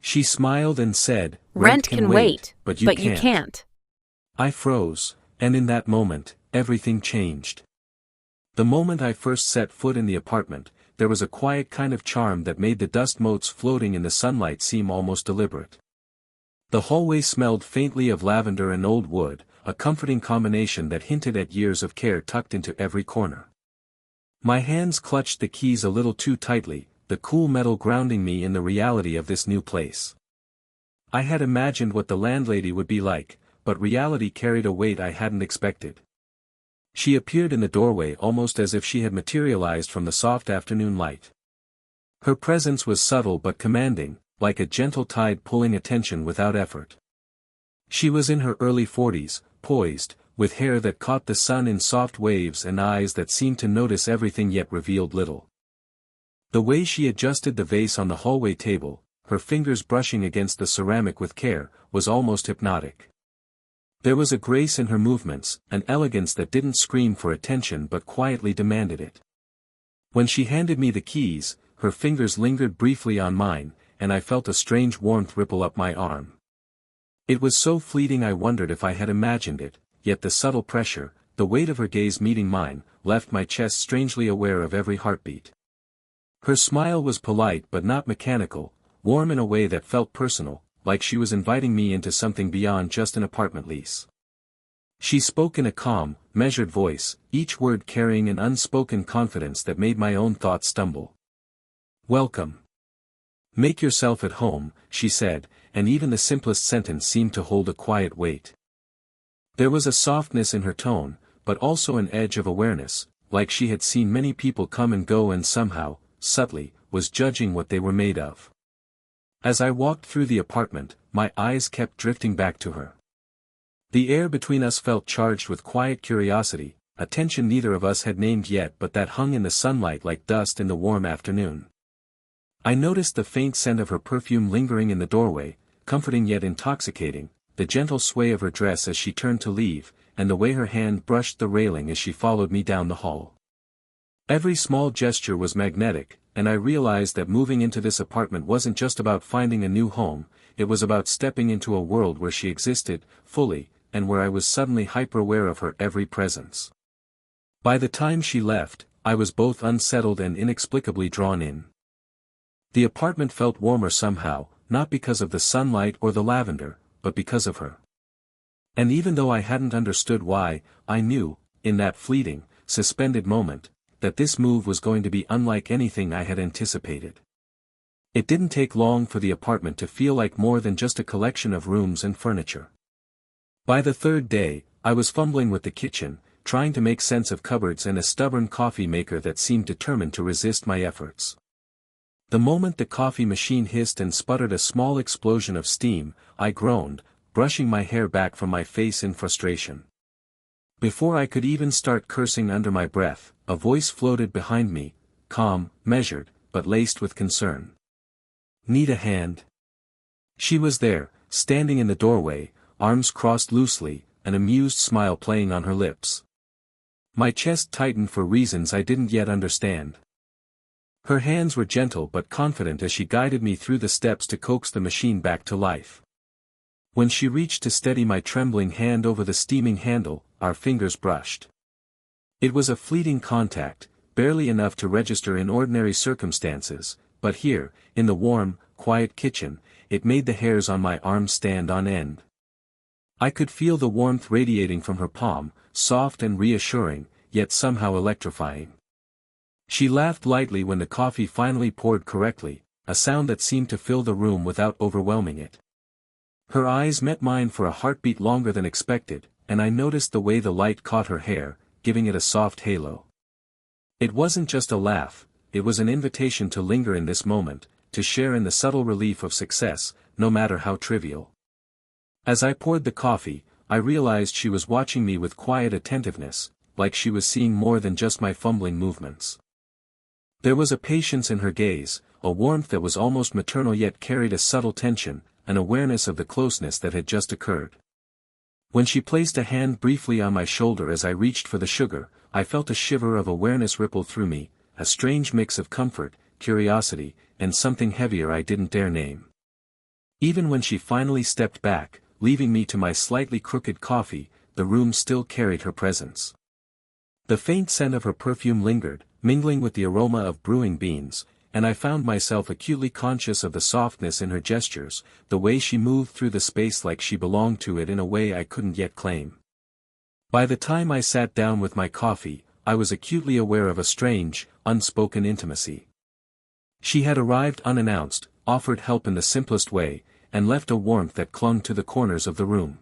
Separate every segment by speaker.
Speaker 1: She smiled and said,
Speaker 2: "Rent can wait,
Speaker 1: but
Speaker 2: you can't."
Speaker 1: I froze, and in that moment, everything changed. The moment I first set foot in the apartment, there was a quiet kind of charm that made the dust motes floating in the sunlight seem almost deliberate. The hallway smelled faintly of lavender and old wood, a comforting combination that hinted at years of care tucked into every corner. My hands clutched the keys a little too tightly, the cool metal grounding me in the reality of this new place. I had imagined what the landlady would be like, but reality carried a weight I hadn't expected. She appeared in the doorway almost as if she had materialized from the soft afternoon light. Her presence was subtle but commanding, like a gentle tide pulling attention without effort. She was in her early 40s, poised, with hair that caught the sun in soft waves and eyes that seemed to notice everything yet revealed little. The way she adjusted the vase on the hallway table, her fingers brushing against the ceramic with care, was almost hypnotic. There was a grace in her movements, an elegance that didn't scream for attention but quietly demanded it. When she handed me the keys, her fingers lingered briefly on mine, and I felt a strange warmth ripple up my arm. It was so fleeting I wondered if I had imagined it, yet the subtle pressure, the weight of her gaze meeting mine, left my chest strangely aware of every heartbeat. Her smile was polite but not mechanical, warm in a way that felt personal, like she was inviting me into something beyond just an apartment lease. She spoke in a calm, measured voice, each word carrying an unspoken confidence that made my own thoughts stumble. "Welcome. Make yourself at home," she said, and even the simplest sentence seemed to hold a quiet weight. There was a softness in her tone, but also an edge of awareness, like she had seen many people come and go and somehow, subtly, was judging what they were made of. As I walked through the apartment, my eyes kept drifting back to her. The air between us felt charged with quiet curiosity, a tension neither of us had named yet but that hung in the sunlight like dust in the warm afternoon. I noticed the faint scent of her perfume lingering in the doorway, comforting yet intoxicating, the gentle sway of her dress as she turned to leave, and the way her hand brushed the railing as she followed me down the hall. Every small gesture was magnetic, and I realized that moving into this apartment wasn't just about finding a new home, it was about stepping into a world where she existed, fully, and where I was suddenly hyper-aware of her every presence. By the time she left, I was both unsettled and inexplicably drawn in. The apartment felt warmer somehow, not because of the sunlight or the lavender, but because of her. And even though I hadn't understood why, I knew, in that fleeting, suspended moment, that this move was going to be unlike anything I had anticipated. It didn't take long for the apartment to feel like more than just a collection of rooms and furniture. By the third day, I was fumbling with the kitchen, trying to make sense of cupboards and a stubborn coffee maker that seemed determined to resist my efforts. The moment the coffee machine hissed and sputtered a small explosion of steam, I groaned, brushing my hair back from my face in frustration. Before I could even start cursing under my breath, a voice floated behind me, calm, measured, but laced with concern. "Need a hand?" She was there, standing in the doorway, arms crossed loosely, an amused smile playing on her lips. My chest tightened for reasons I didn't yet understand. Her hands were gentle but confident as she guided me through the steps to coax the machine back to life. When she reached to steady my trembling hand over the steaming handle, our fingers brushed. It was a fleeting contact, barely enough to register in ordinary circumstances, but here, in the warm, quiet kitchen, it made the hairs on my arms stand on end. I could feel the warmth radiating from her palm, soft and reassuring, yet somehow electrifying. She laughed lightly when the coffee finally poured correctly, a sound that seemed to fill the room without overwhelming it. Her eyes met mine for a heartbeat longer than expected, and I noticed the way the light caught her hair, giving it a soft halo. It wasn't just a laugh, it was an invitation to linger in this moment, to share in the subtle relief of success, no matter how trivial. As I poured the coffee, I realized she was watching me with quiet attentiveness, like she was seeing more than just my fumbling movements. There was a patience in her gaze, a warmth that was almost maternal yet carried a subtle tension, an awareness of the closeness that had just occurred. When she placed a hand briefly on my shoulder as I reached for the sugar, I felt a shiver of awareness ripple through me, a strange mix of comfort, curiosity, and something heavier I didn't dare name. Even when she finally stepped back, leaving me to my slightly crooked coffee, the room still carried her presence. The faint scent of her perfume lingered, mingling with the aroma of brewing beans, and I found myself acutely conscious of the softness in her gestures, the way she moved through the space like she belonged to it in a way I couldn't yet claim. By the time I sat down with my coffee, I was acutely aware of a strange, unspoken intimacy. She had arrived unannounced, offered help in the simplest way, and left a warmth that clung to the corners of the room.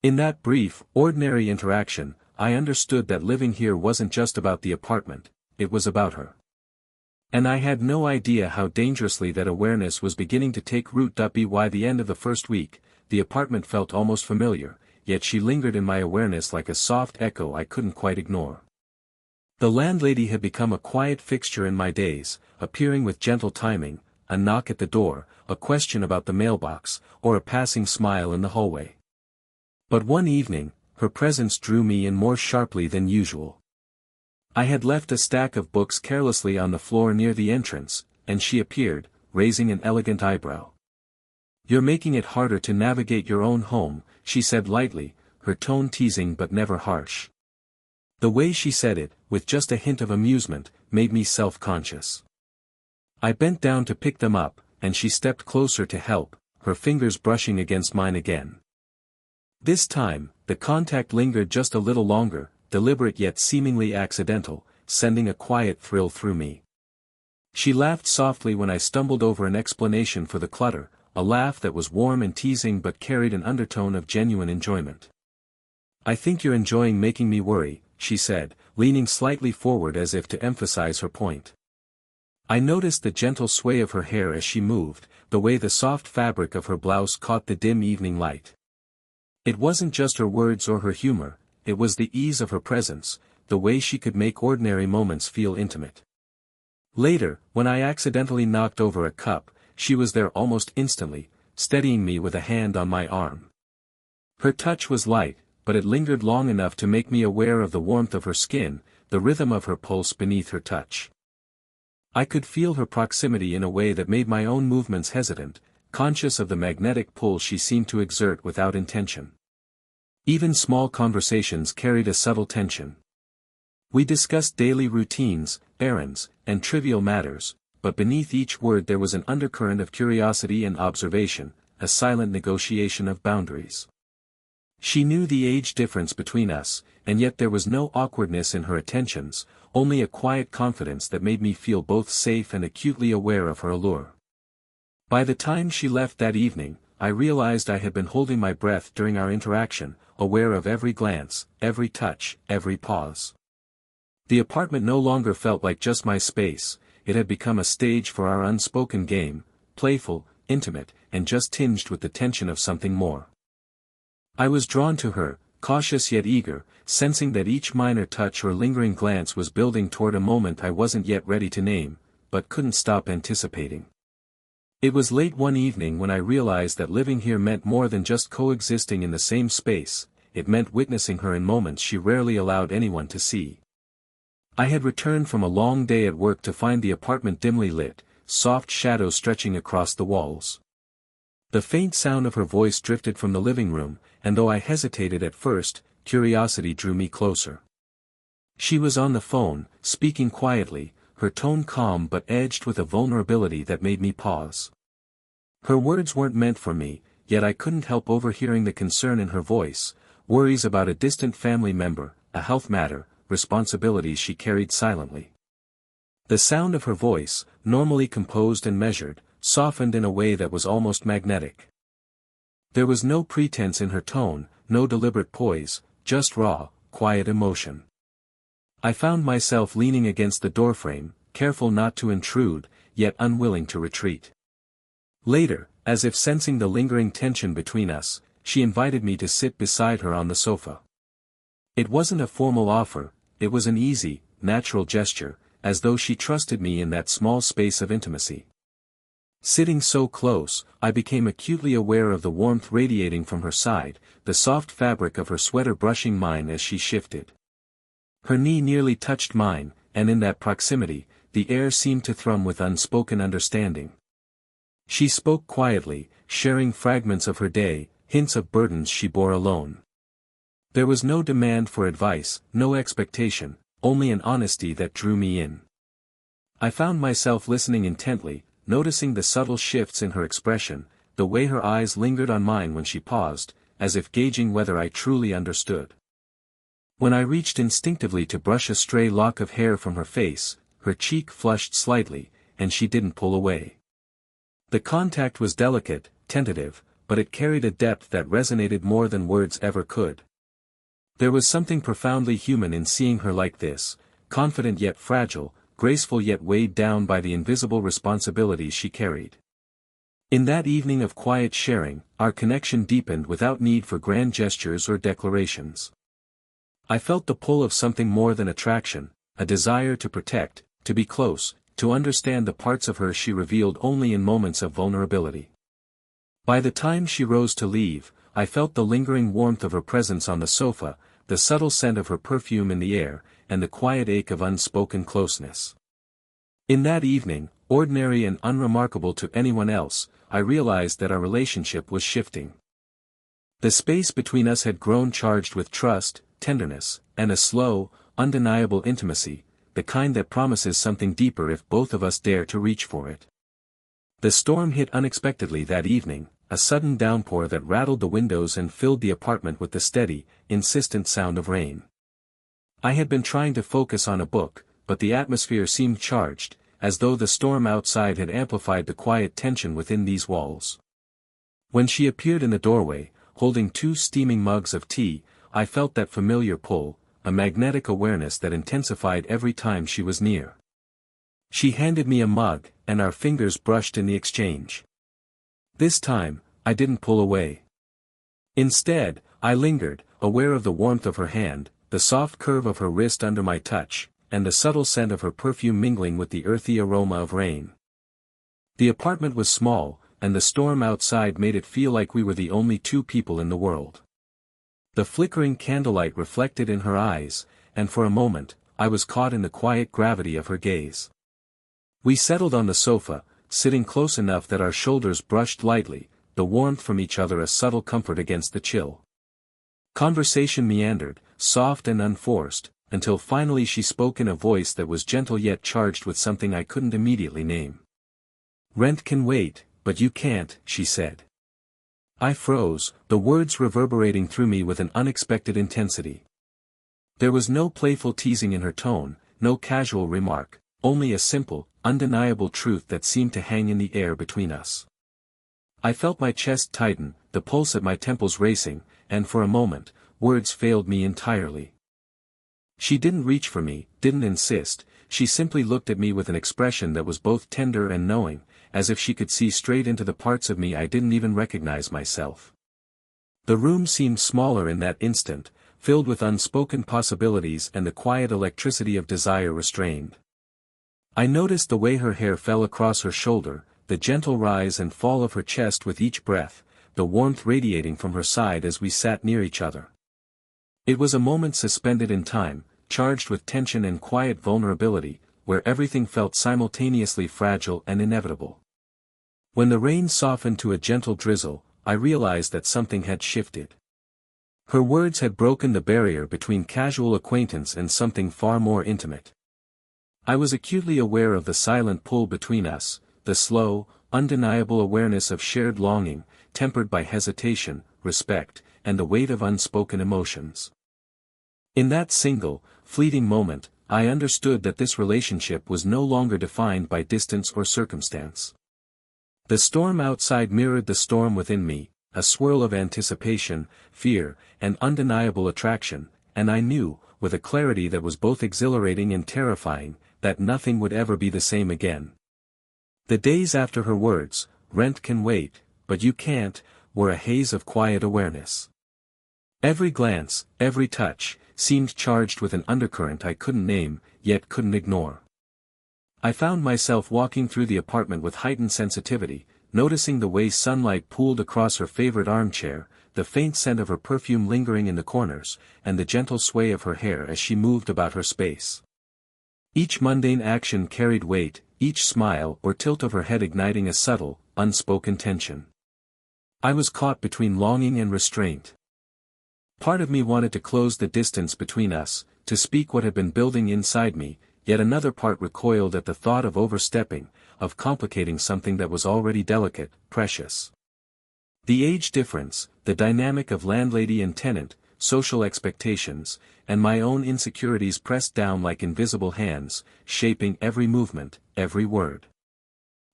Speaker 1: In that brief, ordinary interaction, I understood that living here wasn't just about the apartment, it was about her. And I had no idea how dangerously that awareness was beginning to take root. By the end of the first week, the apartment felt almost familiar, yet she lingered in my awareness like a soft echo I couldn't quite ignore. The landlady had become a quiet fixture in my days, appearing with gentle timing, a knock at the door, a question about the mailbox, or a passing smile in the hallway. But one evening, her presence drew me in more sharply than usual. I had left a stack of books carelessly on the floor near the entrance, and she appeared, raising an elegant eyebrow. "You're making it harder to navigate your own home," she said lightly, her tone teasing but never harsh. The way she said it, with just a hint of amusement, made me self-conscious. I bent down to pick them up, and she stepped closer to help, her fingers brushing against mine again. This time, the contact lingered just a little longer, deliberate yet seemingly accidental, sending a quiet thrill through me. She laughed softly when I stumbled over an explanation for the clutter, a laugh that was warm and teasing but carried an undertone of genuine enjoyment. "I think you're enjoying making me worry," she said, leaning slightly forward as if to emphasize her point. I noticed the gentle sway of her hair as she moved, the way the soft fabric of her blouse caught the dim evening light. It wasn't just her words or her humor, it was the ease of her presence, the way she could make ordinary moments feel intimate. Later, when I accidentally knocked over a cup, she was there almost instantly, steadying me with a hand on my arm. Her touch was light, but it lingered long enough to make me aware of the warmth of her skin, the rhythm of her pulse beneath her touch. I could feel her proximity in a way that made my own movements hesitant, conscious of the magnetic pull she seemed to exert without intention. Even small conversations carried a subtle tension. We discussed daily routines, errands, and trivial matters, but beneath each word there was an undercurrent of curiosity and observation, a silent negotiation of boundaries. She knew the age difference between us, and yet there was no awkwardness in her attentions, only a quiet confidence that made me feel both safe and acutely aware of her allure. By the time she left that evening, I realized I had been holding my breath during our interaction, aware of every glance, every touch, every pause. The apartment no longer felt like just my space, it had become a stage for our unspoken game, playful, intimate, and just tinged with the tension of something more. I was drawn to her, cautious yet eager, sensing that each minor touch or lingering glance was building toward a moment I wasn't yet ready to name, but couldn't stop anticipating. It was late one evening when I realized that living here meant more than just coexisting in the same space, it meant witnessing her in moments she rarely allowed anyone to see. I had returned from a long day at work to find the apartment dimly lit, soft shadows stretching across the walls. The faint sound of her voice drifted from the living room, and though I hesitated at first, curiosity drew me closer. She was on the phone, speaking quietly, her tone calm but edged with a vulnerability that made me pause. Her words weren't meant for me, yet I couldn't help overhearing the concern in her voice, worries about a distant family member, a health matter, responsibilities she carried silently. The sound of her voice, normally composed and measured, softened in a way that was almost magnetic. There was no pretense in her tone, no deliberate poise, just raw, quiet emotion. I found myself leaning against the doorframe, careful not to intrude, yet unwilling to retreat. Later, as if sensing the lingering tension between us, she invited me to sit beside her on the sofa. It wasn't a formal offer, it was an easy, natural gesture, as though she trusted me in that small space of intimacy. Sitting so close, I became acutely aware of the warmth radiating from her side, the soft fabric of her sweater brushing mine as she shifted. Her knee nearly touched mine, and in that proximity, the air seemed to thrum with unspoken understanding. She spoke quietly, sharing fragments of her day, hints of burdens she bore alone. There was no demand for advice, no expectation, only an honesty that drew me in. I found myself listening intently, noticing the subtle shifts in her expression, the way her eyes lingered on mine when she paused, as if gauging whether I truly understood. When I reached instinctively to brush a stray lock of hair from her face, her cheek flushed slightly, and she didn't pull away. The contact was delicate, tentative, but it carried a depth that resonated more than words ever could. There was something profoundly human in seeing her like this, confident yet fragile, graceful yet weighed down by the invisible responsibilities she carried. In that evening of quiet sharing, our connection deepened without need for grand gestures or declarations. I felt the pull of something more than attraction, a desire to protect, to be close, to understand the parts of her she revealed only in moments of vulnerability. By the time she rose to leave, I felt the lingering warmth of her presence on the sofa, the subtle scent of her perfume in the air, and the quiet ache of unspoken closeness. In that evening, ordinary and unremarkable to anyone else, I realized that our relationship was shifting. The space between us had grown charged with trust, tenderness, and a slow, undeniable intimacy, the kind that promises something deeper if both of us dare to reach for it. The storm hit unexpectedly that evening, a sudden downpour that rattled the windows and filled the apartment with the steady, insistent sound of rain. I had been trying to focus on a book, but the atmosphere seemed charged, as though the storm outside had amplified the quiet tension within these walls. When she appeared in the doorway, holding 2 steaming mugs of tea, I felt that familiar pull, a magnetic awareness that intensified every time she was near. She handed me a mug, and our fingers brushed in the exchange. This time, I didn't pull away. Instead, I lingered, aware of the warmth of her hand, the soft curve of her wrist under my touch, and the subtle scent of her perfume mingling with the earthy aroma of rain. The apartment was small, and the storm outside made it feel like we were the only 2 people in the world. The flickering candlelight reflected in her eyes, and for a moment, I was caught in the quiet gravity of her gaze. We settled on the sofa, sitting close enough that our shoulders brushed lightly, the warmth from each other a subtle comfort against the chill. Conversation meandered, soft and unforced, until finally she spoke in a voice that was gentle yet charged with something I couldn't immediately name. "Rent can wait, but you can't," she said. I froze, the words reverberating through me with an unexpected intensity. There was no playful teasing in her tone, no casual remark, only a simple, undeniable truth that seemed to hang in the air between us. I felt my chest tighten, the pulse at my temples racing, and for a moment, words failed me entirely. She didn't reach for me, didn't insist, she simply looked at me with an expression that was both tender and knowing, as if she could see straight into the parts of me I didn't even recognize myself. The room seemed smaller in that instant, filled with unspoken possibilities and the quiet electricity of desire restrained. I noticed the way her hair fell across her shoulder, the gentle rise and fall of her chest with each breath, the warmth radiating from her side as we sat near each other. It was a moment suspended in time, charged with tension and quiet vulnerability, where everything felt simultaneously fragile and inevitable. When the rain softened to a gentle drizzle, I realized that something had shifted. Her words had broken the barrier between casual acquaintance and something far more intimate. I was acutely aware of the silent pull between us, the slow, undeniable awareness of shared longing, tempered by hesitation, respect, and the weight of unspoken emotions. In that single, fleeting moment, I understood that this relationship was no longer defined by distance or circumstance. The storm outside mirrored the storm within me, a swirl of anticipation, fear, and undeniable attraction, and I knew, with a clarity that was both exhilarating and terrifying, that nothing would ever be the same again. The days after her words, "Rent can wait, but you can't," were a haze of quiet awareness. Every glance, every touch, seemed charged with an undercurrent I couldn't name, yet couldn't ignore. I found myself walking through the apartment with heightened sensitivity, noticing the way sunlight pooled across her favorite armchair, the faint scent of her perfume lingering in the corners, and the gentle sway of her hair as she moved about her space. Each mundane action carried weight, each smile or tilt of her head igniting a subtle, unspoken tension. I was caught between longing and restraint. Part of me wanted to close the distance between us, to speak what had been building inside me, yet another part recoiled at the thought of overstepping, of complicating something that was already delicate, precious. The age difference, the dynamic of landlady and tenant, social expectations, and my own insecurities pressed down like invisible hands, shaping every movement, every word.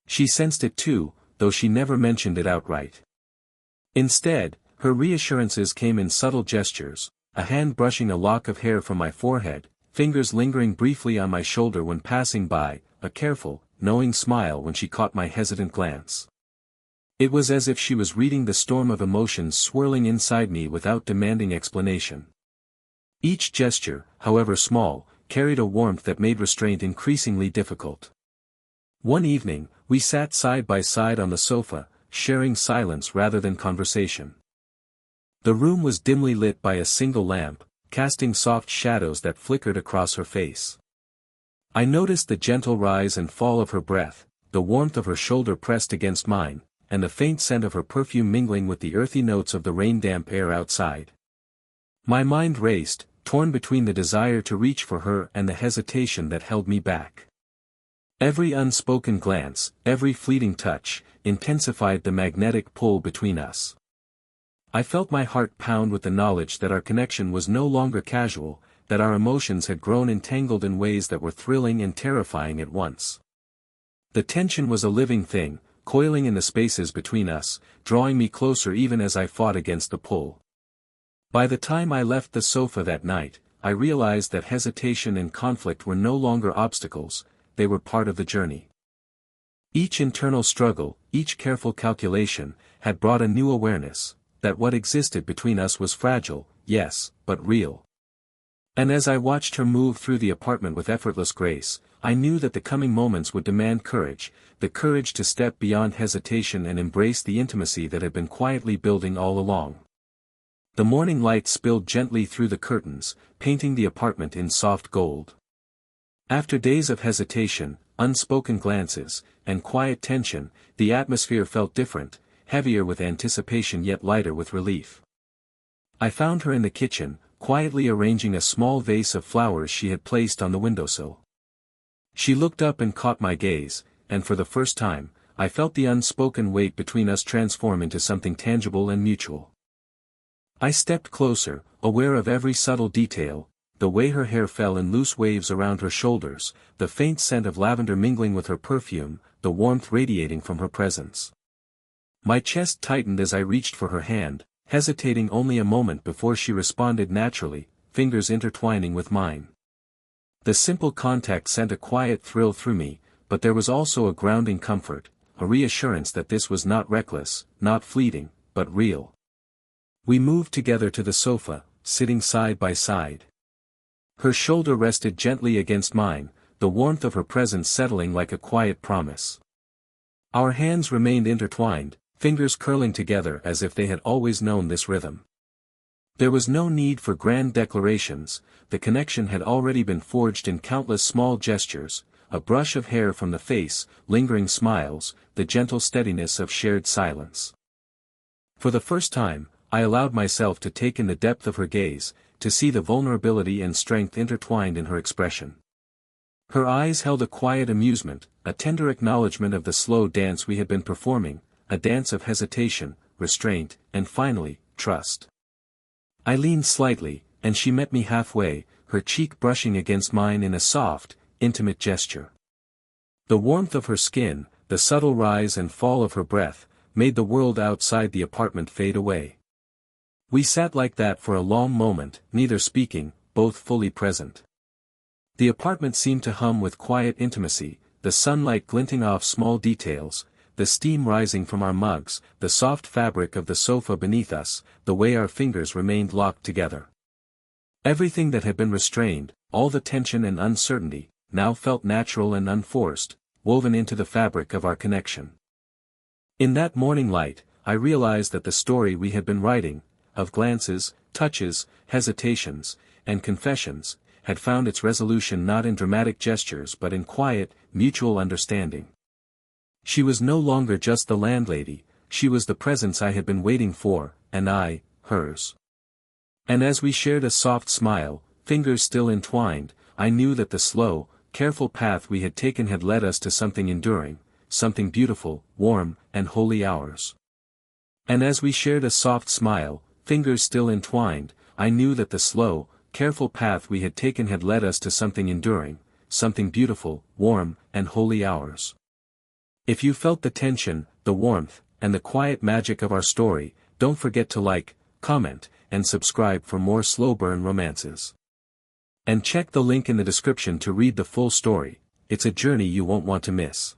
Speaker 1: She sensed it too, though she never mentioned it outright. Instead, her reassurances came in subtle gestures, a hand brushing a lock of hair from my forehead, fingers lingering briefly on my shoulder when passing by, a careful, knowing smile when she caught my hesitant glance. It was as if she was reading the storm of emotions swirling inside me without demanding explanation. Each gesture, however small, carried a warmth that made restraint increasingly difficult. One evening, we sat side by side on the sofa, sharing silence rather than conversation. The room was dimly lit by a single lamp, casting soft shadows that flickered across her face. I noticed the gentle rise and fall of her breath, the warmth of her shoulder pressed against mine, and the faint scent of her perfume mingling with the earthy notes of the rain-damp air outside. My mind raced, torn between the desire to reach for her and the hesitation that held me back. Every unspoken glance, every fleeting touch, intensified the magnetic pull between us. I felt my heart pound with the knowledge that our connection was no longer casual, that our emotions had grown entangled in ways that were thrilling and terrifying at once. The tension was a living thing, coiling in the spaces between us, drawing me closer even as I fought against the pull. By the time I left the sofa that night, I realized that hesitation and conflict were no longer obstacles, they were part of the journey. Each internal struggle, each careful calculation, had brought a new awareness, that what existed between us was fragile, yes, but real. And as I watched her move through the apartment with effortless grace, I knew that the coming moments would demand courage, the courage to step beyond hesitation and embrace the intimacy that had been quietly building all along. The morning light spilled gently through the curtains, painting the apartment in soft gold. After days of hesitation, unspoken glances, and quiet tension, the atmosphere felt different, heavier with anticipation yet lighter with relief. I found her in the kitchen, quietly arranging a small vase of flowers she had placed on the windowsill. She looked up and caught my gaze, and for the first time, I felt the unspoken weight between us transform into something tangible and mutual. I stepped closer, aware of every subtle detail, the way her hair fell in loose waves around her shoulders, the faint scent of lavender mingling with her perfume, the warmth radiating from her presence. My chest tightened as I reached for her hand, hesitating only a moment before she responded naturally, fingers intertwining with mine. The simple contact sent a quiet thrill through me, but there was also a grounding comfort, a reassurance that this was not reckless, not fleeting, but real. We moved together to the sofa, sitting side by side. Her shoulder rested gently against mine, the warmth of her presence settling like a quiet promise. Our hands remained intertwined, fingers curling together as if they had always known this rhythm. There was no need for grand declarations, the connection had already been forged in countless small gestures, a brush of hair from the face, lingering smiles, the gentle steadiness of shared silence. For the first time, I allowed myself to take in the depth of her gaze, to see the vulnerability and strength intertwined in her expression. Her eyes held a quiet amusement, a tender acknowledgement of the slow dance we had been performing, a dance of hesitation, restraint, and finally, trust. I leaned slightly, and she met me halfway, her cheek brushing against mine in a soft, intimate gesture. The warmth of her skin, the subtle rise and fall of her breath, made the world outside the apartment fade away. We sat like that for a long moment, neither speaking, both fully present. The apartment seemed to hum with quiet intimacy, the sunlight glinting off small details, the steam rising from our mugs, the soft fabric of the sofa beneath us, the way our fingers remained locked together. Everything that had been restrained, all the tension and uncertainty, now felt natural and unforced, woven into the fabric of our connection. In that morning light, I realized that the story we had been writing, of glances, touches, hesitations, and confessions, had found its resolution not in dramatic gestures but in quiet, mutual understanding. She was no longer just the landlady, she was the presence I had been waiting for, and I, hers. And as we shared a soft smile, fingers still entwined, I knew that the slow, careful path we had taken had led us to something enduring, something beautiful, warm, and wholly ours. And as we shared a soft smile, fingers still entwined, I knew that the slow, careful path we had taken had led us to something enduring, something beautiful, warm, and wholly ours. If you felt the tension, the warmth, and the quiet magic of our story, don't forget to like, comment, and subscribe for more slow burn romances. And check the link in the description to read the full story. It's a journey you won't want to miss.